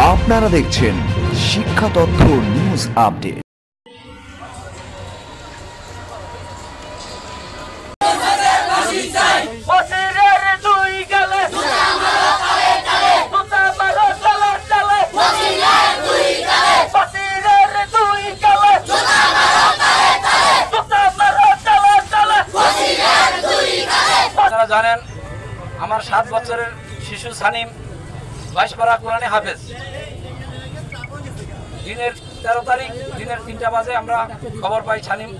আপনারা দেখছেন শিক্ষা তথ্য নিউজ আপডেট। আপনারা জানেন আমার 7 বছরের শিশু সানিম 22 পারা কোরআনে হাফেজ। দিনের 13 তারিখ দিনের 3টা বাজে আমরা খবর পাই ছানিম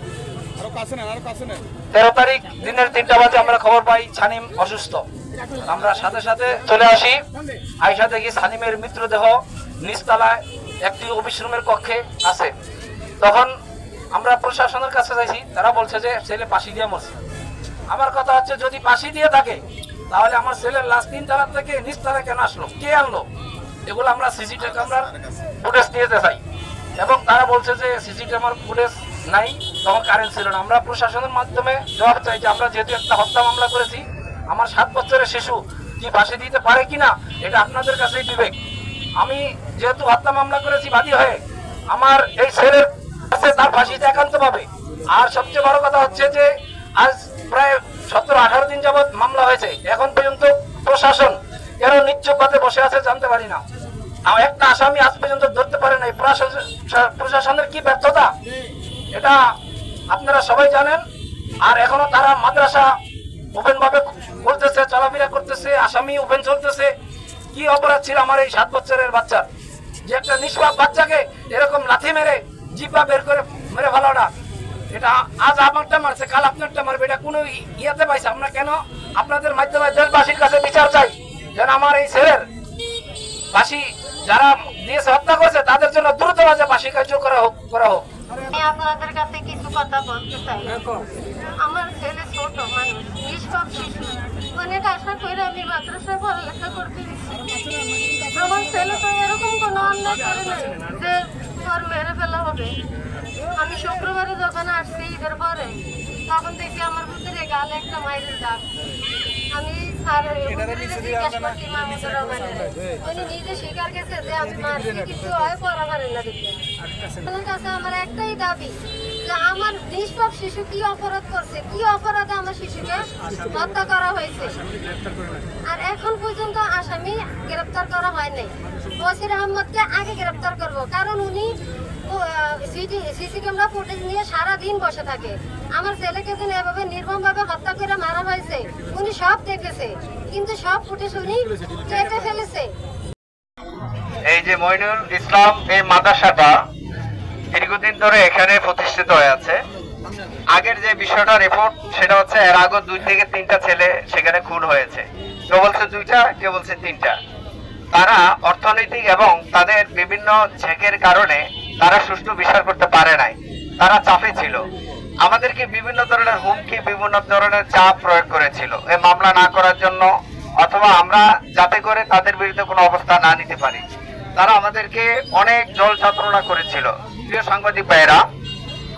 13 তারিখ দিনের 3টা বাজে আমরা খবর পাই ছানিম অসুস্থ। আমরা সাথে সাথে চলে আসি, আইসা দেখি ছানিমের মৃতদেহ নিচতলায় একটি অফিস রুমের কক্ষে আছে। তখন আমরা প্রশাসনের কাছে যাইছি, তারা বলছে যে ছেলে ফাঁসি দিয়ে মরছে। আমার কথা হচ্ছে যদি ফাঁসি দিয়ে থাকে তাহলে আমার ছেলের লাশ 3 তলা থেকে নিচ তলায় কেন আসলো, কে আনলো? এগুলো আমরা সিসিটিভি ক্যামেরার ফুটেজ নিতে চাই। এবং তারা বলছে যে সিসিটিভি ফুটেজ নাই, তখন কারেন্ট ছিল না। আমরা প্রশাসনের মাধ্যমে জবাব চাই যে আমরা যেহেতু একটা হত্যা মামলা করেছি, আমার 7 বছরের শিশু কি ফাঁসি দিতে পারে কিনা এটা আপনাদের কাছেই বিবেক। আমি যেহেতু হত্যা মামলা করেছি বাদী হয়ে, আমার এই ছেলের কাছে তার ফাঁসিতে একান্ত পাবে। আর সবচেয়ে বড় কথা হচ্ছে যে আজ প্রায় 17-18 দিন যাবৎ মামলা হয়েছে, এখন পর্যন্ত প্রশাসন কেন নিশ্চুপ পথে বসে আছে জানতে পারি না। একটা আসামি আজ পর্যন্ত ধরতে পারে নাই। প্রশাসনের কি ব্যর্থতা এটা আপনারা সবাই জানেন। আর এখনো তারা মাদ্রাসা ওপেন ভাবে করতেছে, চলাফেরা করতেছে, আসামি ওপেন চলতেছে। কি অপরাধ ছিল আমার এই 7 বছরের বাচ্চার, যে একটা নিষ্পাপ বাচ্চাকে এরকম লাথি মেরে জিব্বা বের করে মেরে ফেলাটা? এটা আজ আমারটা মারছে, কাল আপনারটা মারবে, এটা কোনো ইয়েতে পাইছে? আমরা কেন আপনাদের মাধ্যমে দেশবাসীর কাছে বিচার চাই যেন আমার এই ছেলের ফাঁসি যারা দিয়েছে, হত্যা করেছে, তাদের জন্য দ্রুত ফাঁসি কার্য করা হোক। আপনাদের কাছে কিছু কথা বলতে চাই। আমার ছেলে ছোট মানুষ, নিষ্পাপ শিশু, অনেক আশা করে আমি মাদ্রাসায় পড়ালেখা করতে দিচ্ছি। আমার ছেলে তো এরকম কোনো অন্যায় করে নাই যে ওর মেরে ফেলা হবে। আমি শুক্রবারে যখন আসছি ঈদের পরে, তখন দেখি আমার ভিতরে গালে একটা মাইরের দাগ। আমি জিজ্ঞাসা করছি মাহমুদুর রহমানের, উনি নিজে স্বীকার গেছে যে আমি মারছি, কিন্তু হয় পড়া পারেন না দেখি। আপনার কাছে আমার একটাই দাবি যে আমার নিষ্পাপ শিশু কি অপরাধ করছে, কি অপরাধে আমার শিশুকে হত্যা করা হয়েছে, আর এখন পর্যন্ত আসামি গ্রেপ্তার করা হয় নাই। বশির আহমদকে আগে গ্রেপ্তার করব, কারণ উনি সিসি ক্যামেরা ফুটেজ নিয়ে সারাদিন বসে থাকে। আমার ছেলেকে যেন এভাবে নির্মমভাবে হত্যা করে মারা হয়েছে উনি সব দেখেছে, কিন্তু সব ফুটেজ উনি কেটে ফেলেছে। এই যে মইনুল ইসলাম এই মাদ্রাসাটা দীর্ঘদিন ধরে এখানে প্রতিষ্ঠিত হয়ে আছে। আগের যে বিষয়টা রিপোর্ট সেটা হচ্ছে এর আগে 2 থেকে 3টা ছেলে সেখানে খুন হয়েছে। কেউ বলছে 2টা, কেউ বলছে 3টা। তারা অর্থনৈতিক এবং তাদের বিভিন্ন ঝেঁকের কারণে তারা সুষ্ঠু বিচার করতে পারে নাই, তারা চাপে ছিল। আমাদেরকে বিভিন্ন ধরনের হুমকি, বিভিন্ন ধরনের চাপ প্রয়োগ করেছিল এই মামলা না করার জন্য, অথবা আমরা যাতে করে তাদের বিরুদ্ধে কোনো অবস্থা না নিতে পারি। তারা আমাদেরকে অনেক জল যন্ত্রণা করেছিল। প্রিয় সাংবাদিক ভাইয়েরা,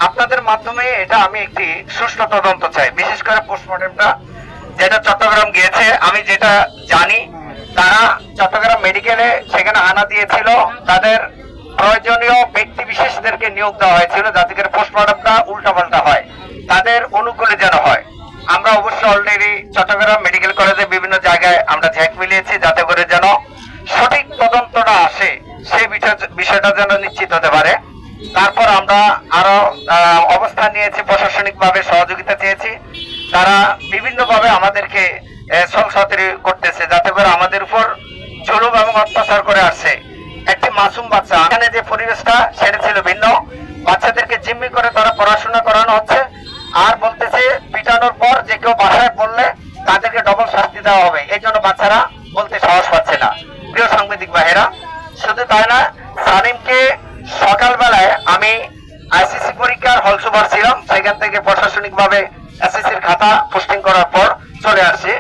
আপনাদের মাধ্যমে এটা আমি একটি সুষ্ঠু তদন্ত চাই। বিশেষ করে পোস্টমর্টমটা যেটা চট্টগ্রাম গিয়েছে, আমি যেটা জানি তারা চট্টগ্রাম মেডিকেলে সেখানে হানা দিয়েছিল, তাদের প্রয়োজনীয় ব্যক্তি বিশেষদেরকে নিয়োগ দেওয়া হয়েছিল যাতে করে পোস্টমর্টমটা উল্টাপাল্টা হয়, তাদের অনুকূলে যেন হয়। আমরা অবশ্যই অলরেডি চট্টগ্রাম মেডিকেল কলেজে বিভিন্ন জায়গায় আমরা ঝেঁক মিলিয়েছি যাতে করে যেন সঠিক তদন্তটা আসে, সেই বিষয়টা যেন নিশ্চিত হতে পারে। তারপর আমরা আরো অবস্থান নিয়েছি, প্রশাসনিক ভাবে সহযোগিতা চেয়েছি। তারা বিভিন্ন ভাবে আমাদেরকে সংসদী করতেছে যাতে করে আমাদের উপর জুলুম এবং অত্যাচার করে আসছে। একটি মাসুম বাচ্চা, এখানে যে পরিবেশটা সেটা ছিল ভিন্ন। বাচ্চাদেরকে জিম্মি করে তারা পড়াশোনা করানো হচ্ছে, আর বলতেছে পিটানোর পর যে কেউ বাসায় পড়লে তাদেরকে ডবল শাস্তি দেওয়া হবে। এই জন্য বাচ্চারা বলতে সাহস পাচ্ছে না। প্রিয় সাংবাদিক ভাইয়েরা, শুধু তাই না, সানিমকে সকালবেলায় আমি আইসিসি পরীক্ষার হল সুপার ছিলাম, সেখান থেকে প্রশাসনিক ভাবে এসএসসির খাতা পোস্টিং করার পর চলে আসছি।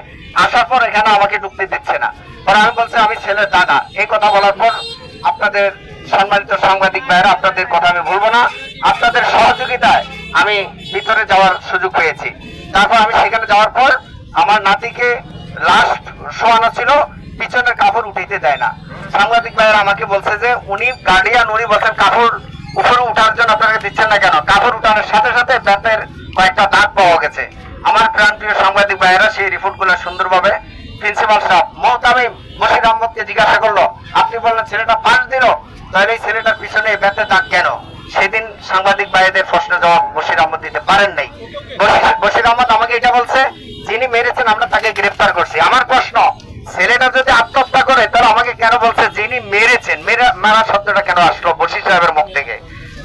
আসার পর এখানে আমাকে ঢুকতে দিচ্ছে না। পরে আমি বলছি আমি ছেলের দাদা। এই কথা বলার পর আপনাদের সম্মানিত সাংবাদিক ভাইয়েরা, আপনাদের কথা আমি বলবো না, আপনাদের সহযোগিতায় আমি ভিতরে যাওয়ার সুযোগ পেয়েছি। তারপর আমি সেখানে যাওয়ার পর আমার নাতিকে লাশ শোয়ানো ছিল, পিছনের কাপড় উঠাইতে দেয় না। সাংবাদিক ভাইয়েরা আমাকে বলছে যে উনি গার্ডিয়ান, উনি বলছেন কাপড় উপরে উঠার জন্য আপনারা দিচ্ছেন না কেন? কাপড় উঠানোর সাথে সাথে ব্যাটের কয়েকটা দাগ পাওয়া গেছে। আমার প্রাণপ্রিয় সাংবাদিক ভাইয়েরা সেই রিপোর্টগুলো সুন্দরভাবে প্রিন্সিপাল সাহেব মোহতামিম বশির আহমদকে জিজ্ঞাসা করলো, আপনি বললেন ছেলেটা পাশ দিল, তাহলে এই ছেলেটার পিছনে ব্যাটের দাগ কেন? সেদিন সাংবাদিক ভাইদের প্রশ্নের জবাব বশির আহমদ দিতে পারেন নাই। বশির আহমদ আমাকে এটা বলছে, যিনি মেরেছেন আমরা তাকে গ্রেফতার করছি। আমার প্রশ্ন, ছেলেটা যদি আত্মহত্যা করে তাহলে আমাকে কেন বলছে যিনি মেরেছেন? মারা শব্দটা কেন আসলো বশির সাহেবের মুখ থেকে?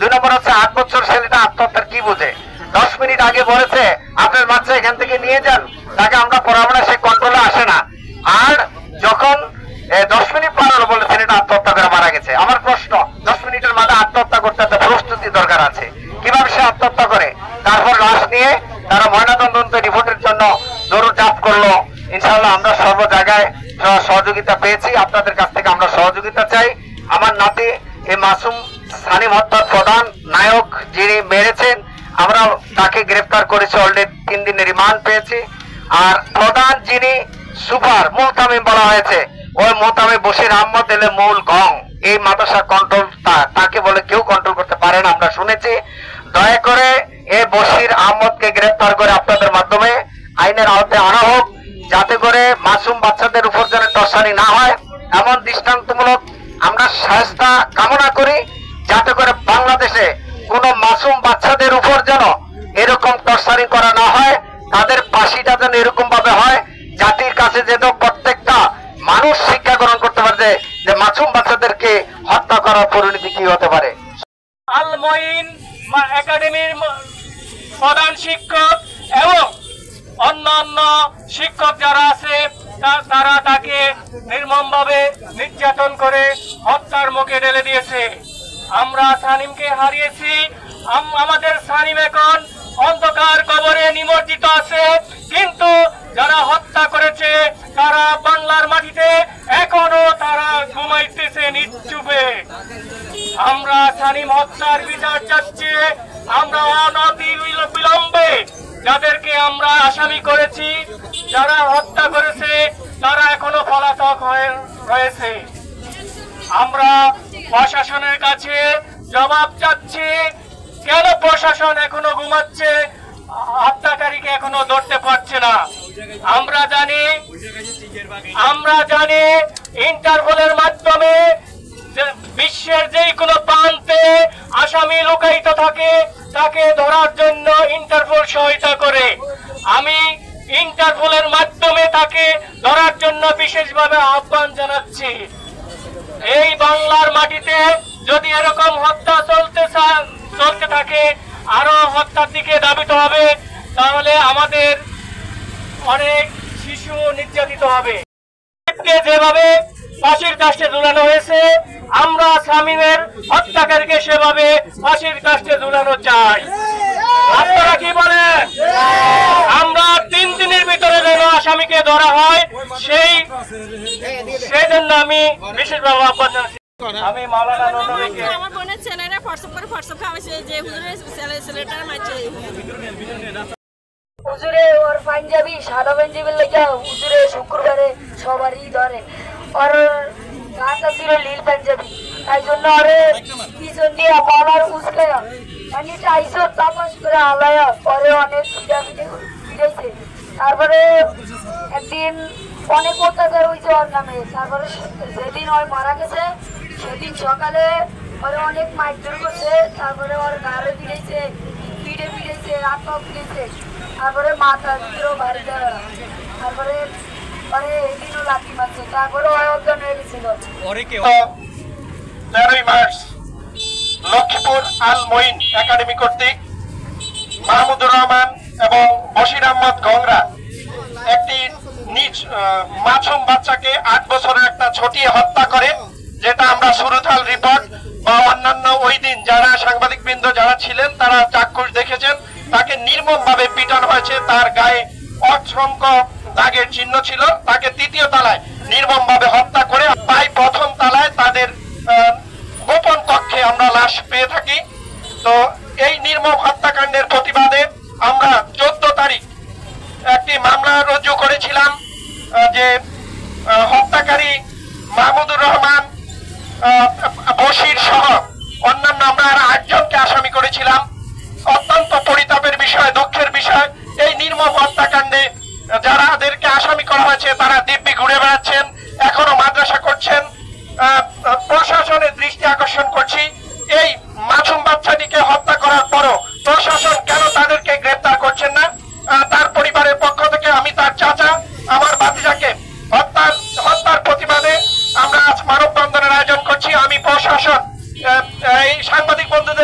2 নম্বর হচ্ছে 8 বছর ছেলেটা আত্মহত্যার কি বোঝে? 10 মিনিট আগে বলেছে আপনার বাচ্চা এখান থেকে নিয়ে যান, তাকে আমরা পড়াবো না, সে কন্ট্রোলে আসে না। আর যখন 10 মিনিট পার হলো বলে ছেলেটা আত্মহত্যা করে মারা গেছে। আমার প্রশ্ন, 10 মিনিটের মাঝে আত্মহত্যা করতে একটা প্রস্তুতি দরকার আছে, কিভাবে সে আত্মহত্যা করে? তারপর লাশ নিয়ে তারা ময়নাতদন্ত রিপোর্টের জন্য দৌড়ঝাঁপ করলো। ইনশাআল্লাহ আমরা সর্ব জায়গায় সহযোগিতা পেয়েছি, আপনাদের কাছ থেকে আমরা সহযোগিতা চাই। আমার নাতি এই মাসুম সানিম হত্যার প্রধান নায়ক যিনি মেরেছেন, আমরা তাকে গ্রেফতার করেছি, অলরেডি 3 দিনের রিমান্ড পেয়েছি। আর প্রধান যিনি সুপার মোহতামিম বলা হয়েছে, ওই মোহতামিম বশির আহমদ এলে মূল গং, এই মাদ্রাসা কন্ট্রোল তাকে বলে কেউ কন্ট্রোল করতে পারে না, আমরা শুনেছি। দয়া করে এই বশির আহমদকে গ্রেফতার করে আপনাদের মাধ্যমে আইনের আওতায় আনা হোক, যাতে করে মাসুম বাচ্চাদের উপর যেন টর্চারি না হয়, এমন দৃষ্টান্তমূলক আমরা শাস্তি কামনা করি, যাতে করে বাংলাদেশে কোন মাসুম বাচ্চাদের উপর যেন এরকম টর্চারি করা না হয়, তাদের ফাঁসিটা যেন এরকম ভাবে হয় জাতির কাছে যেন প্রত্যেকটা মানুষ শিক্ষা গ্রহণ করতে পারে যে মাসুম বাচ্চাদেরকে হত্যা করার পরিণতি কি হতে পারে। আল মঈন একাডেমির প্রধান শিক্ষক এবং অন্যান্য শিক্ষক যারা আছে তারা তাকে নির্মমভাবে নির্যাতন করে হত্যার মুখে ঠেলে দিয়েছে। আমরা সানিমকে হারিয়েছি, আমাদের সানিম এখন অন্ধকার কবরে নিমজ্জিত আছে, কিন্তু যারা হত্যা করেছে তারা বাংলার মাটিতে এখনো তারা ঘুমাইতেছে নিশ্চুপে। আমরা সানিম হত্যার বিচার চাচ্ছি, আমরা অনতি বিলম্বে যাদেরকে আমরা আসামি করেছি, যারা হত্যা করেছে তারা এখনো পলাতক হয়ে রয়েছে। আমরা প্রশাসনের কাছে জবাব চাচ্ছি, কেন প্রশাসন এখনো ঘুমাচ্ছে, হত্যাকারীকে এখনো ধরতে পারছে না? আমরা জানি ইন্টারপোলের মাধ্যমে বিশ্বের যে কোনো প্রান্তে আসামি লুকায়িত থাকে, তাকে ধরার জন্য ইন্টারপোল সহায়তা করে। আমি ইন্টারপোলের মাধ্যমে তাকে ধরার জন্য বিশেষভাবে আহ্বান জানাচ্ছি। এই বাংলার মাটিতে যদি এরকম হত্যা চলতে থাকে, আরো হত্যার দিকে ধাবিত হবে, তাহলে আমাদের অনেক শিশু নির্যাতিত হবে। যেভাবে ফাঁসির কাস্টে ঝুলানো হয়েছে, আমরা সামিমের হত্যাকারীকে সেভাবে ফাঁসির কাস্টে ঝুলানো চাই। আপনারা কি বলেন? আমরা 3 দিনের ভিতরে যেন আসামিকে ধরা হয়, সেই জন্য আমি বিশেষভাবে আহ্বান জানাচ্ছি। আমি মাওলানা নবীকে, আমার বোনের ছেলেরা হোয়াটসঅ্যাপ খাওয়াইছে যে হুজুরের ছেলেটার মাইছে হুজুরে ওর পাঞ্জাবি সাদা পাঞ্জাবি লেগে হুজুরে শুক্রবারে সবারই ধরে, ওর গাটা ছিল নীল পাঞ্জাবি, তাই জন্য ওরে পিছন দিয়ে বলার উস্কায়া মানে চাইছো তাপাস করে আলায়া পরে অনেক ফিরেছে। তারপরে একদিন অনেক অত্যাচার হয়েছে ওর নামে। তারপরে যেদিন ওর মারা গেছে সেদিন সকালে ওরে অনেক মারধর করছে, তারপরে ওর গাড়ে ফিরেছে, পিঠে ফিরেছে, হাত পা ফিরেছে, তারপরে মাথা ভিতরেও বাড়ি দেওয়া, তারপরে পরে এদিনও লাঠি মারছে, তারপরে ওই অজ্ঞান হয়ে গেছিল। 13 মার্চ লক্ষ্মীপুর আল মঈন একাডেমি কর্তৃক মাহমুদুর রহমান এবং বশির আহমদ গংরা একটি মাসুম বাচ্চাকে 8 বছরের একটা ছটিয়ে হত্যা করে, যেটা আমরা সুরতাল রিপোর্ট বা অন্যান্য ওই দিন যারা সাংবাদিক বৃন্দ যারা ছিলেন তারা চাক্ষুষ দেখেছেন। তাকে নির্মম ভাবে পিটানো হয়েছে, তার গায়ে অসংখ্য দাগের চিহ্ন ছিল। তাকে 3য় তলায় নির্মম ভাবে হত্যা করে তাই 1ম তলায় তাদের গোপন কক্ষে আমরা লাশ পেয়ে থাকি। তো এই নির্মম হত্যাকাণ্ডের প্রতিবাদে আমরা 14 তারিখ একটি মামলা রুজু করেছিলাম যে হত্যাকারী মাহমুদুর রহমান বশির সহ অন্যান্য আমরা আর 8 জনকে আসামি করেছিলাম। অত্যন্ত পরিতাপের বিষয়, দুঃখের বিষয়, এই নির্মম হত্যাকাণ্ডে যারাদেরকে আসামি করা হয়েছে তারা দিব্যি ঘুরে বেড়াচ্ছেন, এখনো মাদ্রাসা করছেন। প্রশাসনের দৃষ্টি আকর্ষণ করছি, এই মাসুম বাচ্চাটিকে হত্যা করার পরও প্রশাসন কেন তাদেরকে গ্রেফতার করছেন না? তার পরিবারের পক্ষ থেকে আমি তার চাচা আমার ভাতিজাকে হত্যার প্রতিবাদে আমরা আজ মানববন্ধনের আয়োজন করছি। আমি প্রশাসন এই সাংবাদিক বন্ধুদের